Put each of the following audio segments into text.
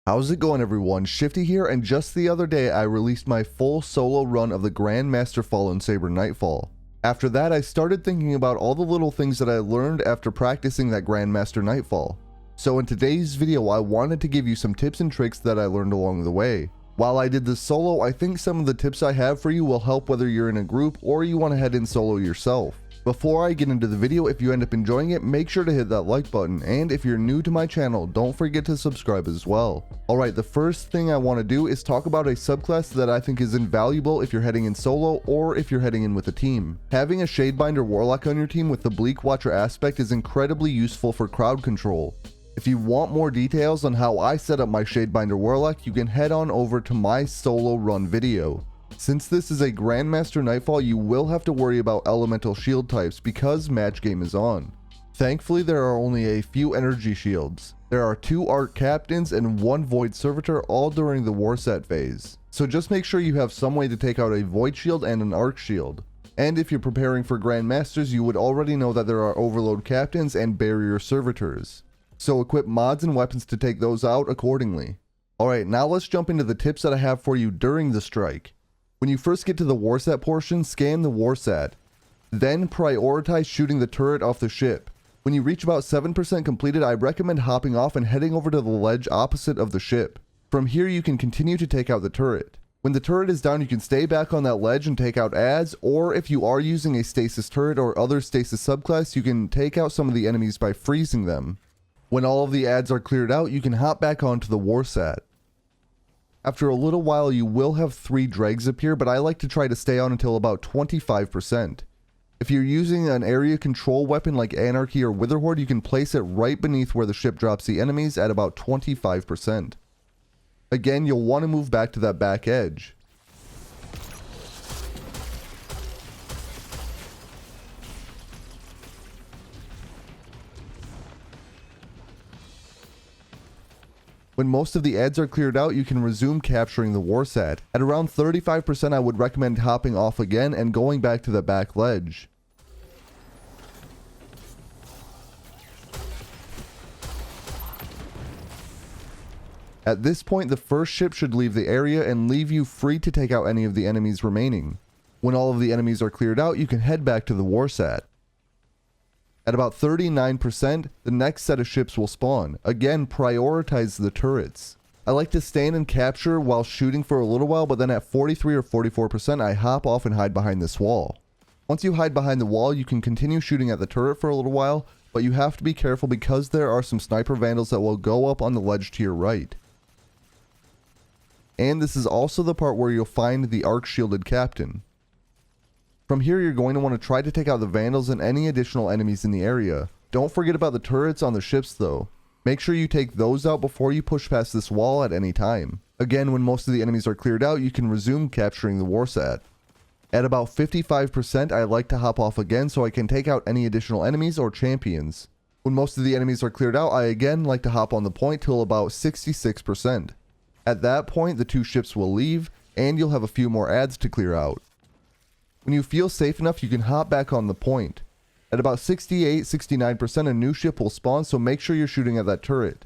How's it going, everyone? Shifty here, and just the other day I released my full solo run of the Grandmaster Fallen Saber Nightfall. After that, I started thinking about all the little things that I learned after practicing that Grandmaster Nightfall. So in today's video, I wanted to give you some tips and tricks that I learned along the way. While I did this solo, I think some of the tips I have for you will help whether you're in a group or you want to head in solo yourself. Before I get into the video, if you end up enjoying it, make sure to hit that like button, and if you're new to my channel, don't forget to subscribe as well. Alright, the first thing I want to do is talk about a subclass that I think is invaluable if you're heading in solo or if you're heading in with a team. Having a Shadebinder Warlock on your team with the Bleak Watcher aspect is incredibly useful for crowd control. If you want more details on how I set up my Shadebinder Warlock, you can head on over to my solo run video. Since this is a Grandmaster Nightfall, you will have to worry about elemental shield types because match game is on. Thankfully, there are only a few energy shields. There are 2 Arc Captains and 1 Void Servitor, all during the Warsat phase. So just make sure you have some way to take out a Void Shield and an Arc Shield. And if you're preparing for Grandmasters, you would already know that there are Overload Captains and Barrier Servitors. So equip mods and weapons to take those out accordingly. Alright, now let's jump into the tips that I have for you during the strike. When you first get to the Warsat portion, scan the Warsat. Then prioritize shooting the turret off the ship. When you reach about 7% completed, I recommend hopping off and heading over to the ledge opposite of the ship. From here you can continue to take out the turret. When the turret is down, you can stay back on that ledge and take out adds, or if you are using a stasis turret or other stasis subclass, you can take out some of the enemies by freezing them. When all of the adds are cleared out, you can hop back onto the Warsat. After a little while, you will have 3 dregs appear, but I like to try to stay on until about 25%. If you're using an area control weapon like Anarchy or Witherhoard, you can place it right beneath where the ship drops the enemies at about 25%. Again, you'll want to move back to that back edge. When most of the adds are cleared out, you can resume capturing the Warsat. At around 35%, I would recommend hopping off again and going back to the back ledge. At this point, the first ship should leave the area and leave you free to take out any of the enemies remaining. When all of the enemies are cleared out, you can head back to the Warsat. At about 39%, the next set of ships will spawn. Again, prioritize the turrets. I like to stand and capture while shooting for a little while, but then at 43 or 44%, I hop off and hide behind this wall. Once you hide behind the wall, you can continue shooting at the turret for a little while, but you have to be careful because there are some sniper vandals that will go up on the ledge to your right. And this is also the part where you'll find the arc shielded captain. From here, you're going to want to try to take out the vandals and any additional enemies in the area. Don't forget about the turrets on the ships though. Make sure you take those out before you push past this wall at any time. Again, when most of the enemies are cleared out, you can resume capturing the Warsat. At about 55%, I like to hop off again so I can take out any additional enemies or champions. When most of the enemies are cleared out, I again like to hop on the point till about 66%. At that point, the 2 ships will leave, and you'll have a few more adds to clear out. When you feel safe enough, you can hop back on the point. At about 68-69%, a new ship will spawn, so make sure you're shooting at that turret.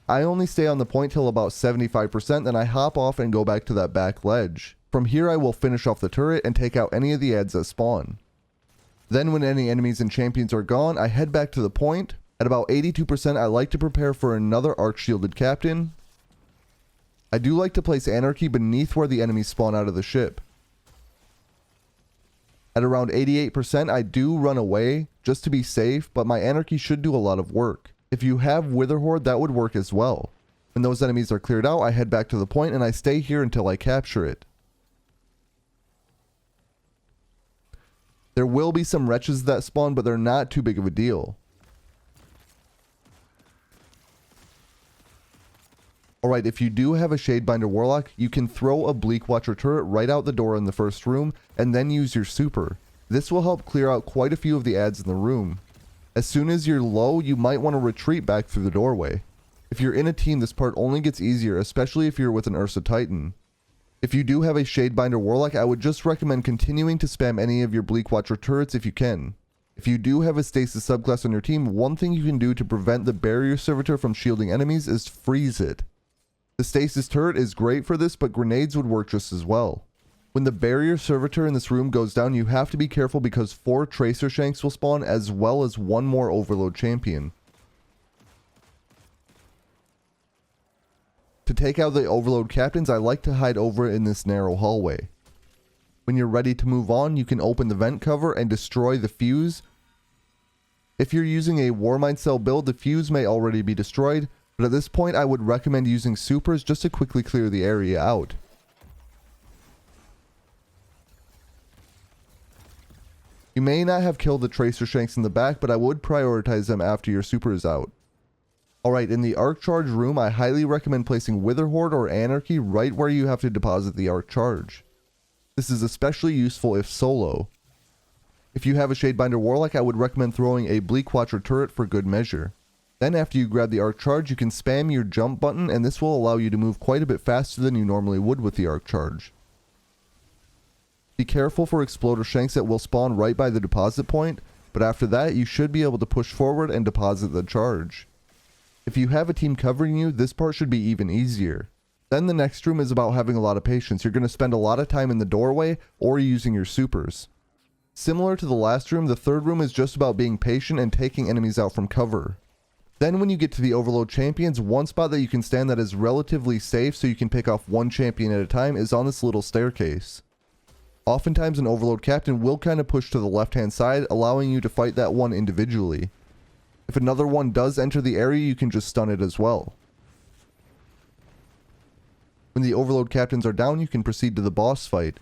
I only stay on the point till about 75%, then I hop off and go back to that back ledge. From here, I will finish off the turret and take out any of the adds that spawn. Then when any enemies and champions are gone, I head back to the point. At about 82%, I like to prepare for another arc shielded captain. I do like to place Anarchy beneath where the enemies spawn out of the ship. At around 88%, I do run away just to be safe, but my Anarchy should do a lot of work. If you have Witherhoard, that would work as well. When those enemies are cleared out, I head back to the point and I stay here until I capture it. There will be some wretches that spawn, but they're not too big of a deal. Alright, if you do have a Shadebinder Warlock, you can throw a Bleak Watcher turret right out the door in the first room, and then use your super. This will help clear out quite a few of the adds in the room. As soon as you're low, you might want to retreat back through the doorway. If you're in a team, this part only gets easier, especially if you're with an Ursa Titan. If you do have a Shadebinder Warlock, I would just recommend continuing to spam any of your Bleak Watcher turrets if you can. If you do have a stasis subclass on your team, one thing you can do to prevent the barrier servitor from shielding enemies is freeze it. The stasis turret is great for this, but grenades would work just as well. When the barrier servitor in this room goes down, you have to be careful because 4 tracer shanks will spawn as well as 1 more overload champion. To take out the overload captains, I like to hide over in this narrow hallway. When you're ready to move on, you can open the vent cover and destroy the fuse. If you're using a Warmind cell build, the fuse may already be destroyed, but at this point I would recommend using supers just to quickly clear the area out. You may not have killed the tracer shanks in the back, but I would prioritize them after your super is out. Alright, in the arc charge room, I highly recommend placing Wither Horde or Anarchy right where you have to deposit the arc charge. This is especially useful if solo. If you have a Shadebinder Warlock, I would recommend throwing a Bleak Watcher turret for good measure. Then after you grab the arc charge, you can spam your jump button and this will allow you to move quite a bit faster than you normally would with the arc charge. Be careful for exploder shanks that will spawn right by the deposit point, but after that you should be able to push forward and deposit the charge. If you have a team covering you, this part should be even easier. Then the next room is about having a lot of patience. You're going to spend a lot of time in the doorway or using your supers. Similar to the last room, the third room is just about being patient and taking enemies out from cover. Then when you get to the overload champions, one spot that you can stand that is relatively safe so you can pick off one champion at a time is on this little staircase. Oftentimes an overload captain will kind of push to the left hand side, allowing you to fight that one individually. If another one does enter the area, you can just stun it as well. When the overload captains are down, you can proceed to the boss fight.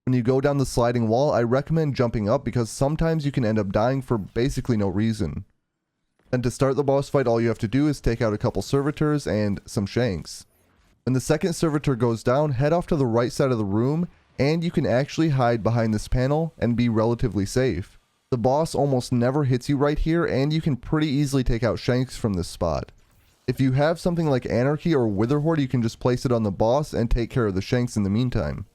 When you go down the sliding wall, I recommend jumping up because sometimes you can end up dying for basically no reason. Then to start the boss fight, all you have to do is take out a couple servitors and some shanks. When the second servitor goes down, head off to the right side of the room and you can actually hide behind this panel and be relatively safe. The boss almost never hits you right here and you can pretty easily take out shanks from this spot. If you have something like Anarchy or Wither Horde, you can just place it on the boss and take care of the shanks in the meantime.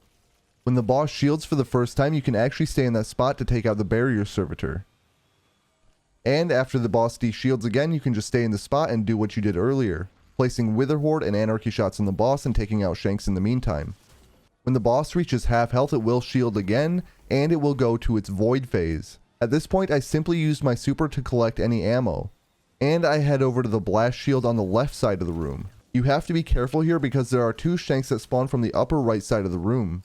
When the boss shields for the first time, you can actually stay in that spot to take out the barrier servitor. And after the boss de-shields again, you can just stay in the spot and do what you did earlier, placing Wither Horde and Anarchy shots on the boss and taking out shanks in the meantime. When the boss reaches half health, it will shield again, and it will go to its void phase. At this point, I simply used my super to collect any ammo. And I head over to the blast shield on the left side of the room. You have to be careful here because there are 2 shanks that spawn from the upper right side of the room.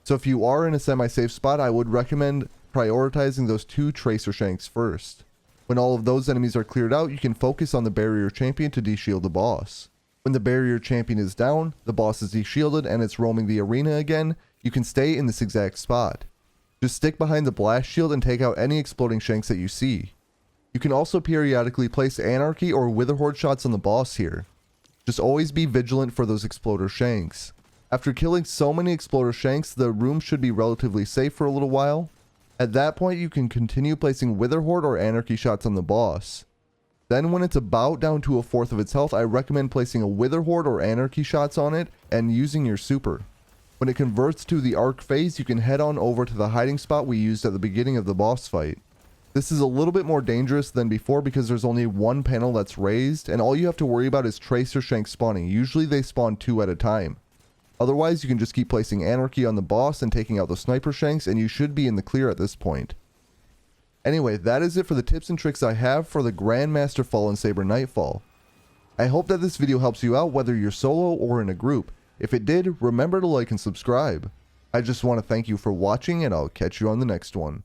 So if you are in a semi-safe spot, I would recommend prioritizing those 2 tracer shanks first. When all of those enemies are cleared out, you can focus on the barrier champion to de-shield the boss. When the barrier champion is down, the boss is de-shielded and it's roaming the arena again, you can stay in this exact spot. Just stick behind the blast shield and take out any exploding shanks that you see. You can also periodically place Anarchy or Wither Horde shots on the boss here. Just always be vigilant for those exploder shanks. After killing so many exploder shanks, the room should be relatively safe for a little while. At that point, you can continue placing Wither Horde or Anarchy shots on the boss. Then when it's about down to 1/4 of its health, I recommend placing a Wither Horde or Anarchy shots on it and using your super. When it converts to the arc phase, you can head on over to the hiding spot we used at the beginning of the boss fight. This is a little bit more dangerous than before because there's only one panel that's raised and all you have to worry about is tracer shanks spawning. Usually they spawn 2 at a time. Otherwise you can just keep placing Anarchy on the boss and taking out the sniper shanks and you should be in the clear at this point. Anyway, that is it for the tips and tricks I have for the Grandmaster Fallen Saber Nightfall. I hope that this video helps you out whether you're solo or in a group. If it did, remember to like and subscribe. I just want to thank you for watching and I'll catch you on the next one.